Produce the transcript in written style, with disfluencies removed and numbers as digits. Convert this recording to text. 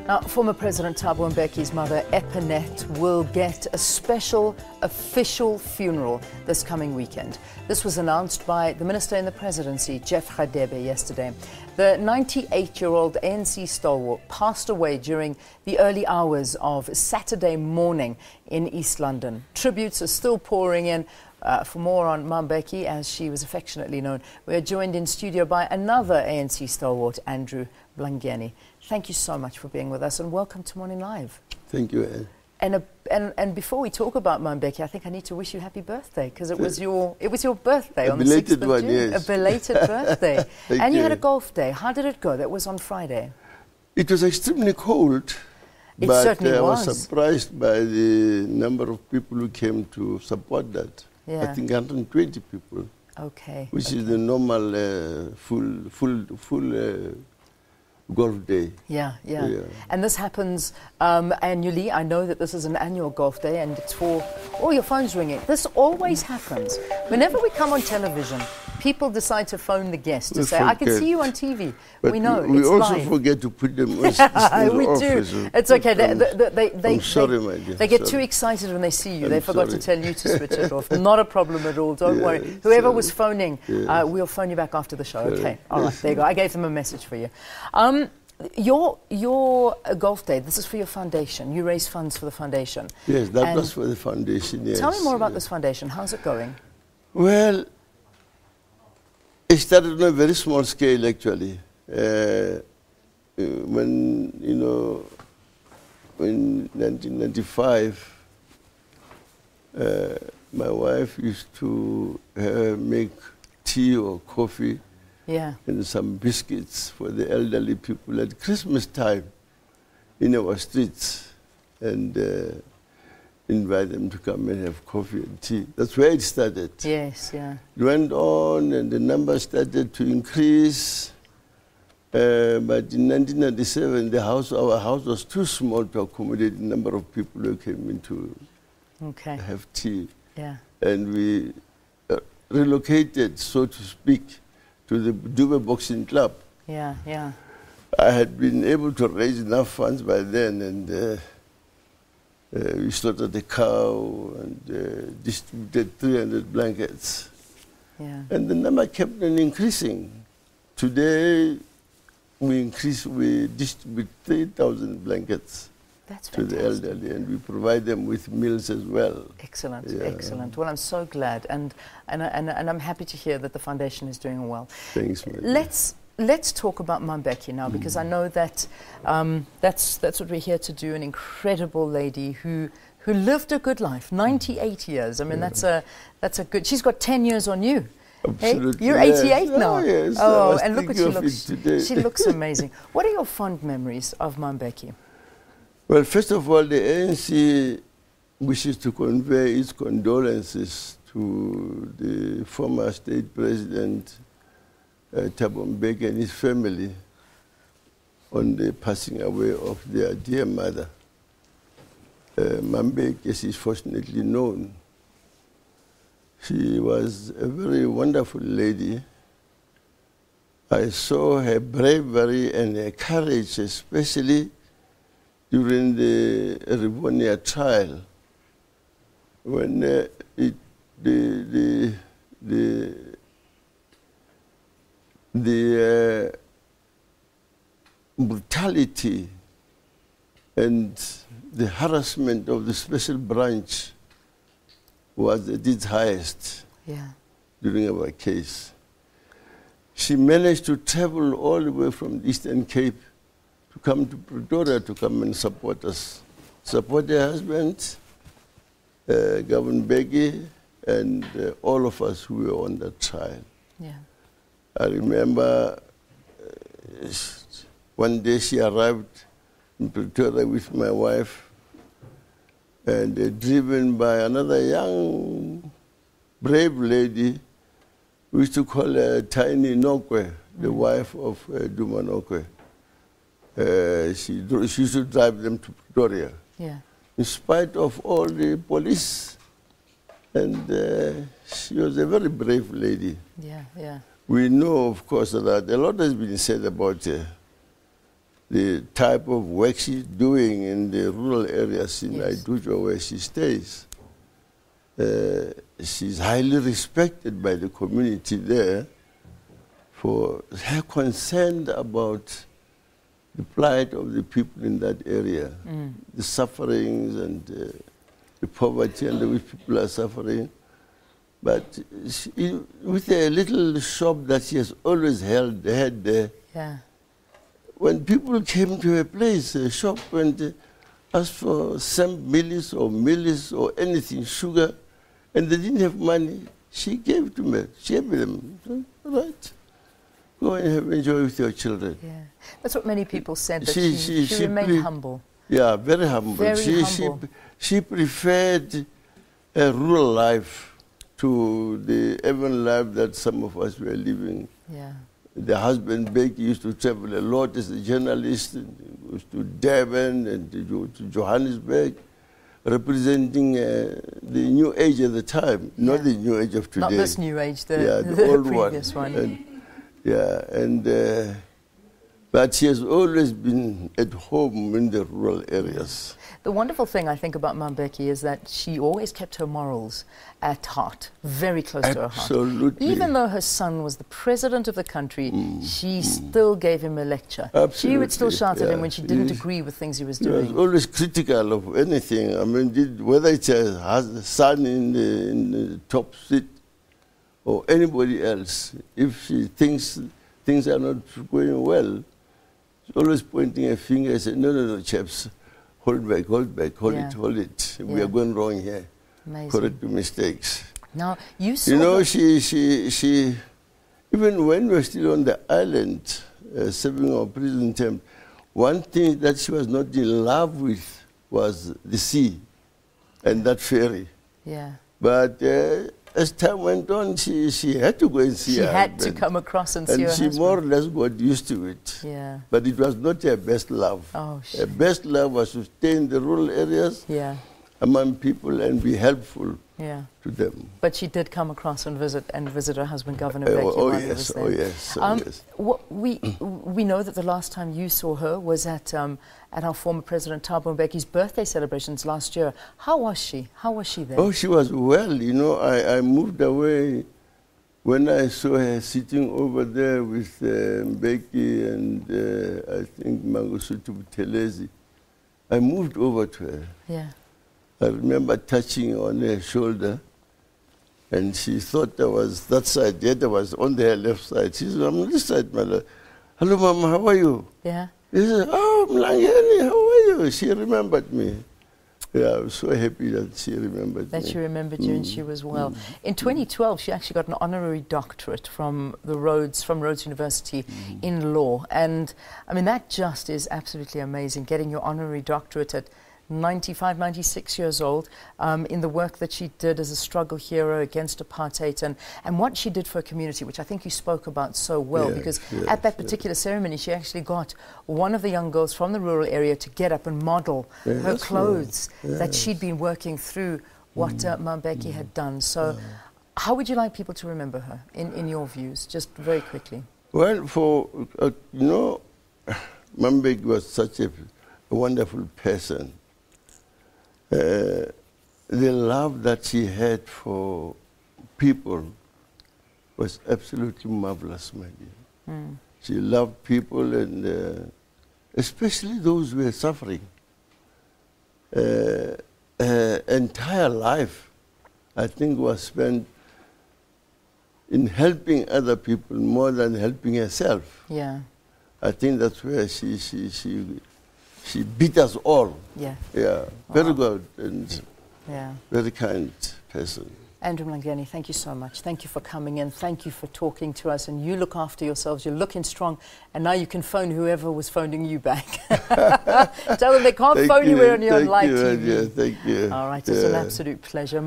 Now, former President Thabo Mbeki's mother, Epainette, will get a special official funeral this coming weekend. This was announced by the Minister in the Presidency, Jeff Radebe, yesterday. The 98-year-old ANC stalwart passed away during the early hours of Saturday morning in East London. Tributes are still pouring in. For more on MaMbeki, as she was affectionately known, we are joined in studio by another ANC stalwart, Andrew Mlangeni. Thank you so much for being with us, and welcome to Morning Live. Thank you, Anne. And before we talk about MaMbeki, I think I need to wish you happy birthday, because it was your birthday on the 6th of June. Yes. A belated birthday. And you had a you. golf day. How did it go? That was on Friday. It was extremely cold, It but certainly I was. was surprised by the number of people who came to support that. Yeah. I think 120 people, Okay. which is the normal full golf day. Yeah. Yeah. And this happens annually. I know that this is an annual golf day, and it's for all your phones ringing. This always happens. Whenever we come on television, people decide to phone the guest to We say, I can forget. see you on TV. But we know, we it's also live. forget to put them on We do. It's okay. I'm sorry, my dear. They get Sorry. too excited when they see you. I'm They forgot to sorry. tell you to switch it off. Not a problem at all. Don't Yeah, worry. Whoever sorry. was phoning, Yeah. we'll phone you back after the show. Sorry. Okay. All right. There you go. I gave them a message for you. Your golf day, this is for your foundation. You raise funds for the foundation. Yes, that And was for the foundation, yes. Tell me more about this foundation. How's it going? Well, it started on a very small scale, actually. When 1995, my wife used to make tea or coffee Yeah. and some biscuits for the elderly people at Christmas time in our streets, and invite them to come and have coffee and tea. That's where it started. Yes, yeah. It went on, and the numbers started to increase. But in 1997, our house was too small to accommodate the number of people who came in to Okay. have tea. Yeah. And we relocated, so to speak, to the Dube Boxing Club. Yeah, yeah. I had been able to raise enough funds by then, and we slaughtered a cow and distributed 300 blankets. Yeah. And the number kept on increasing. Today, we distribute 3,000 blankets That's to the fantastic. elderly, and we provide them with meals as well. Excellent, Yeah. excellent. Well, I'm so glad, and I'm happy to hear that the foundation is doing well. Thanks, my dear. Let's talk about MaMbeki now, because I know that that's what we're here to do. An incredible lady who lived a good life, 98 years. I mean, Yeah. that's a good. She's got 10 years on you. Absolutely. Hey, you're yes. 88 now. Oh, yes. I Oh, was and look what she thinking of looks. it today. She looks amazing. What are your fond memories of MaMbeki? Well, first of all, the ANC wishes to convey its condolences to the former state president, Thabo Mbeki, and his family on the passing away of their dear mother. MaMbeki, as is fortunately known, she was a very wonderful lady. I saw her bravery and her courage, especially during the Rivonia trial, when the brutality and the harassment of the special branch was at its highest. Yeah. During our case. She managed to travel all the way from the Eastern Cape to come to Pretoria to come and support us. Support her husband, Governor Mbeki, and all of us who were on that trial. Yeah. I remember one day she arrived in Pretoria with my wife, and driven by another young, brave lady. We used to call her Tiny Nokwe, the wife of Duma Nokwe. She used to drive them to Pretoria. Yeah. In spite of all the police, and she was a very brave lady. Yeah, yeah. We know, of course, that a lot has been said about her. the type of work she's doing in the rural areas in Aidutjwa where she stays. She's highly respected by the community there for her concern about the plight of the people in that area, the sufferings and the poverty under which people are suffering. But with a little shop that she has always had there, when people came to her place, a shop, and asked for some mealies or anything, sugar, and they didn't have money, she gave to me. She gave them. All right. Go and enjoy with your children. Yeah. That's what many people said, that she remained humble. Yeah, very humble. Very humble. She preferred a rural life to the urban life that some of us were living. Yeah. The husband, Mbeki, used to travel a lot as a journalist, and goes to Durban and to Johannesburg, representing the new age at the time, not the new age of today. Not this new age, the old previous one. And, but she has always been at home in the rural areas. The wonderful thing, I think, about MaMbeki is that she always kept her morals at heart, very close to her heart. Absolutely. Even though her son was the president of the country, she still gave him a lecture. Absolutely. She would still shout at him when she didn't agree with things he was doing. She was always critical of anything. I mean, whether it's a son in the top seat or anybody else, if she thinks things are not going well, she's always pointing a finger and saying, no, chaps. Hold back, hold it. We are going wrong here. Amazing. Correct the mistakes. Now, you saw... You know, she even when we were still on the island, serving our prison term, one thing that she was not in love with was the sea and that ferry. Yeah. But as time went on, she had to go and see her husband. She had to come across and see her husband. And she more or less got used to it. Yeah. But it was not her best love. Oh, her best love was to stay in the rural areas among people and be helpful to them. But she did come across and visit her husband, Governor Mbeki, while he was there. yes. We know that the last time you saw her was at our former President Thabo Mbeki's birthday celebrations last year. How was she? How was she there? Oh, she was well. You know, I moved away when I saw her sitting over there with Mbeki and I think Mangosuthu Buthelezi. I moved over to her. Yeah. I remember touching on her shoulder, and she thought I was that side, yet I was on her left side. She said, I'm on this side, my love. Hello, Mama, how are you? Yeah. He said, oh, Mlangeni, how are you? She remembered me. Yeah, I was so happy that she remembered me. That she remembered you and she was well. In 2012, she actually got an honorary doctorate from Rhodes University in law. And, I mean, that just is absolutely amazing, getting your honorary doctorate at 95, 96 years old, in the work that she did as a struggle hero against apartheid and what she did for her community, which I think you spoke about so well, because at that particular ceremony, she actually got one of the young girls from the rural area to get up and model her clothes that she'd been working through what MaMbeki had done. So how would you like people to remember her, in your views, just very quickly? Well, you know, MaMbeki was such a wonderful person. The love that she had for people was absolutely marvelous, my dear. She loved people, and especially those who were suffering. Her entire life, I think, was spent in helping other people more than helping herself. Yeah. I think that's where she beat us all. Yeah. Yeah. Very good and very kind person. Andrew Mlangeni, thank you so much. Thank you for coming in. Thank you for talking to us. And you look after yourselves. You're looking strong. And now you can phone whoever was phoning you back. Tell them they can't phone you when you're on live TV. Thank you. All right. It's an absolute pleasure.